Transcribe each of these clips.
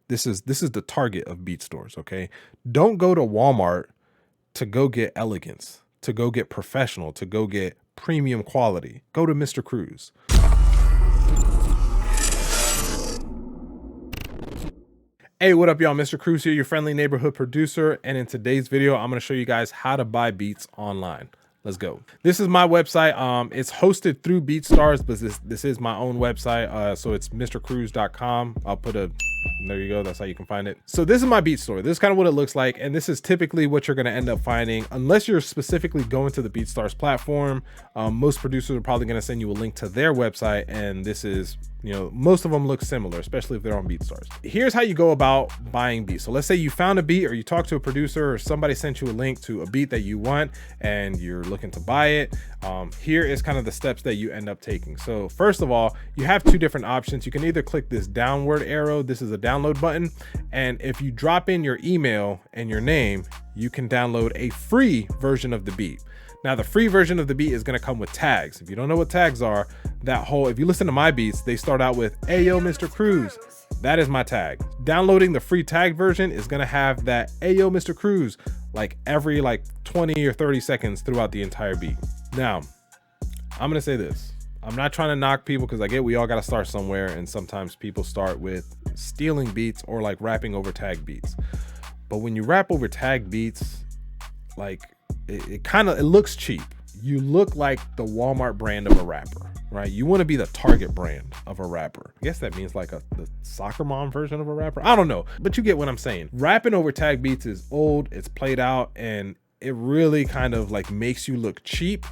This is the target of BeatStars, okay? Don't go to Walmart to go get elegance, to go get professional, to go get premium quality. Go to Mr. Cruz. Hey, what up, y'all? Mr. Cruz here, your friendly neighborhood producer. And in today's video, I'm going to show you guys how to buy beats online. Let's go. This is my website. It's hosted through BeatStars, but this is my own website. So it's mrcruz.com. I'll put there you go. That's how you can find it. So this is my beat store. This is kind of what it looks like. And this is typically what you're going to end up finding unless you're specifically going to the BeatStars platform. Most producers are probably going to send you a link to their website. And this is, most of them look similar, especially if they're on BeatStars. Here's how you go about buying beats. So let's say you found a beat, or you talked to a producer, or somebody sent you a link to a beat that you want and you're looking to buy it. Here is kind of the steps that you end up taking. So first of all, you have two different options. You can either click this downward arrow. This is a download button. And if you drop in your email and your name, you can download a free version of the beat. Now, the free version of the beat is going to come with tags. If you don't know what tags are, if you listen to my beats, they start out with, "Hey, yo, Mr. Cruz." That is my tag. Downloading the free tag version is going to have that, "Hey, yo, Mr. Cruz," every 20 or 30 seconds throughout the entire beat. Now, I'm going to say this. I'm not trying to knock people, because I get we all got to start somewhere. And sometimes people start with stealing beats or rapping over tag beats. But when you rap over tag beats, it looks cheap. You look like the Walmart brand of a rapper, right? You want to be the Target brand of a rapper. I guess that means the soccer mom version of a rapper. I don't know, but you get what I'm saying. Rapping over tag beats is old, it's played out, and it really kind of makes you look cheap.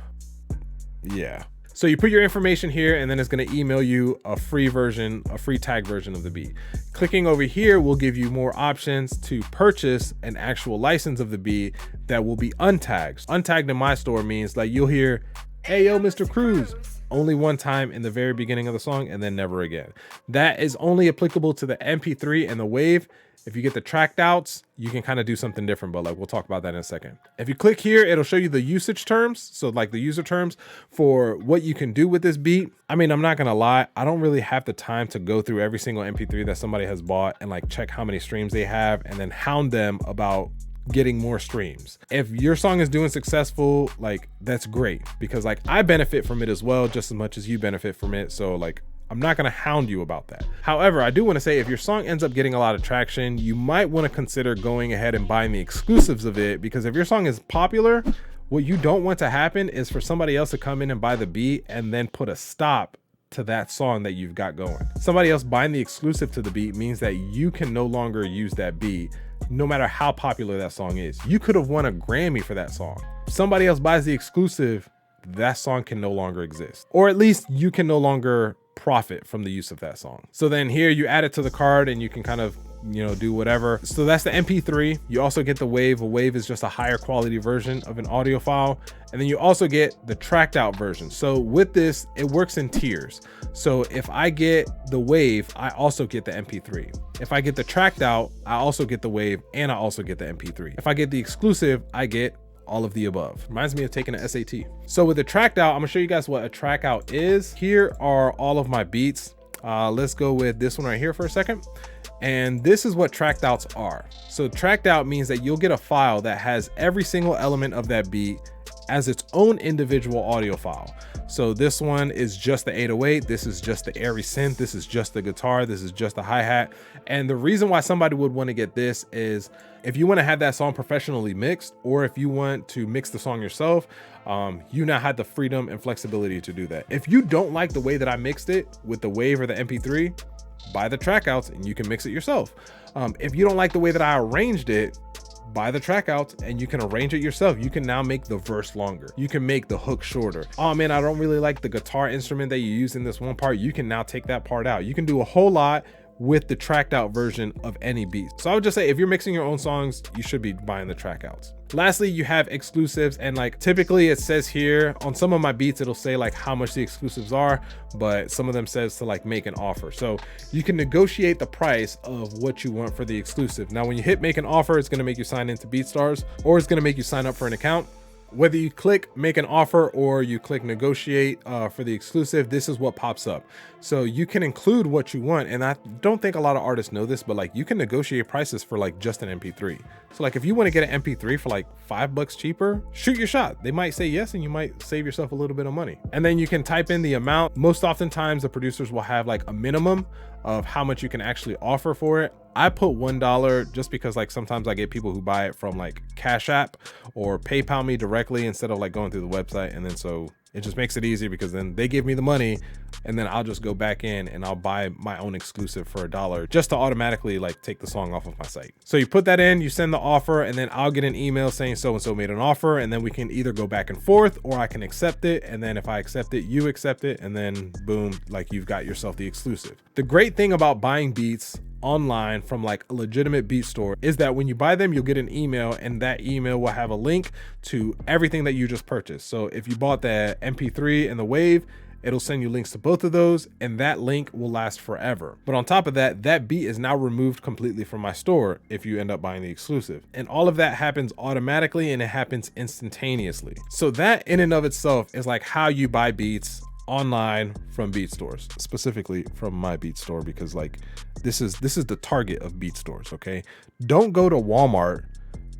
Yeah. So you put your information here, and then it's going to email you a free tag version of the beat. Clicking over here will give you more options to purchase an actual license of the beat that will be untagged. Untagged in my store means you'll hear, "Hey, yo, Mr. Cruz," only one time in the very beginning of the song, and then never again. That is only applicable to the MP3 and the WAV. If you get the tracked outs, you can kind of do something different, but we'll talk about that in a second. If you click here, it'll show you the usage terms. So the user terms for what you can do with this beat. I mean, I'm not gonna lie, I don't really have the time to go through every single MP3 that somebody has bought and check how many streams they have and then hound them about getting more streams. If your song is doing successful, that's great, because I benefit from it as well, just as much as you benefit from it. So I'm not going to hound you about that. However, I do want to say, if your song ends up getting a lot of traction, you might want to consider going ahead and buying the exclusives of it, because if your song is popular, what you don't want to happen is for somebody else to come in and buy the beat and then put a stop to that song that you've got going. Somebody else buying the exclusive to the beat means that you can no longer use that beat, no matter how popular that song is. You could have won a Grammy for that song. Somebody else buys the exclusive, that song can no longer exist, or at least you can no longer profit from the use of that song. So then here you add it to the card and you can kind of do whatever. So that's the MP3. You also get the WAV. A WAV is just a higher quality version of an audio file. And then you also get the tracked out version. So with this, it works in tiers. So if I get the WAV, I also get the MP3. If I get the tracked out, I also get the WAV, and I also get the MP3. If I get the exclusive, I get all of the above. Reminds me of taking an SAT. So with the tracked out, I'm gonna show you guys what a track out is. Here are all of my beats. Let's go with this one right here for a second. And this is what tracked outs are. So tracked out means that you'll get a file that has every single element of that beat as its own individual audio file. So this one is just the 808. This is just the airy synth. This is just the guitar. This is just the hi-hat. And the reason why somebody would want to get this is if you want to have that song professionally mixed, or if you want to mix the song yourself, you now have the freedom and flexibility to do that. If you don't like the way that I mixed it with the WAV or the MP3, buy the track outs and you can mix it yourself. If you don't like the way that I arranged it, buy the track outs and you can arrange it yourself. You can now make the verse longer. You can make the hook shorter. Oh man, I don't really like the guitar instrument that you use in this one part. You can now take that part out. You can do a whole lot with the tracked out version of any beat. So I would just say, if you're mixing your own songs, you should be buying the track outs. Lastly, you have exclusives, and typically it says here on some of my beats, it'll say how much the exclusives are, but some of them says to make an offer. So you can negotiate the price of what you want for the exclusive. Now, when you hit make an offer, it's gonna make you sign into BeatStars, or it's gonna make you sign up for an account. Whether you click make an offer or you click negotiate for the exclusive, this is what pops up. So you can include what you want. And I don't think a lot of artists know this, but like you can negotiate prices for like just an MP3. So like if you want to get an MP3 for like $5 cheaper, shoot your shot. They might say yes, and you might save yourself a little bit of money. And then you can type in the amount. Most oftentimes the producers will have like a minimum of how much you can actually offer for it. I put $1 just because like sometimes I get people who buy it from like Cash App or PayPal me directly instead of like going through the website. And then so it just makes it easier because then they give me the money and then I'll just go back in and I'll buy my own exclusive for $1 just to automatically like take the song off of my site. So you put that in, you send the offer, and then I'll get an email saying so-and-so made an offer, and then we can either go back and forth or I can accept it. And then if I accept it, you accept it, and then boom, like you've got yourself the exclusive. The great thing about buying beats online from like a legitimate beat store is that when you buy them, you'll get an email, and that email will have a link to everything that you just purchased. So if you bought the MP3 and the Wave, it'll send you links to both of those, and that link will last forever. But on top of that, that beat is now removed completely from my store if you end up buying the exclusive. And all of that happens automatically, and it happens instantaneously. So that in and of itself is like how you buy beats online from beat stores, specifically from my beat store, because like this is the target of beat stores. Okay, don't go to Walmart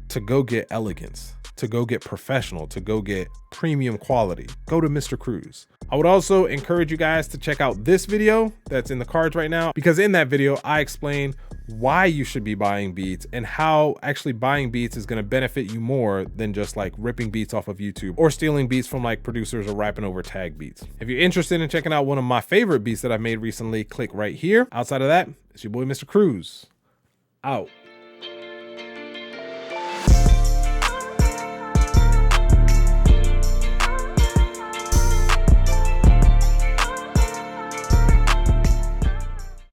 to go get elegance, to go get professional, to go get premium quality. Go to Mr. Cruz. I would also encourage you guys to check out this video that's in the cards right now, because in that video I explain why you should be buying beats and how actually buying beats is going to benefit you more than just like ripping beats off of YouTube or stealing beats from like producers or rapping over tag beats. If you're interested in checking out one of my favorite beats that I've made recently, click right here. Outside of that, it's your boy Mr. Cruz. Out.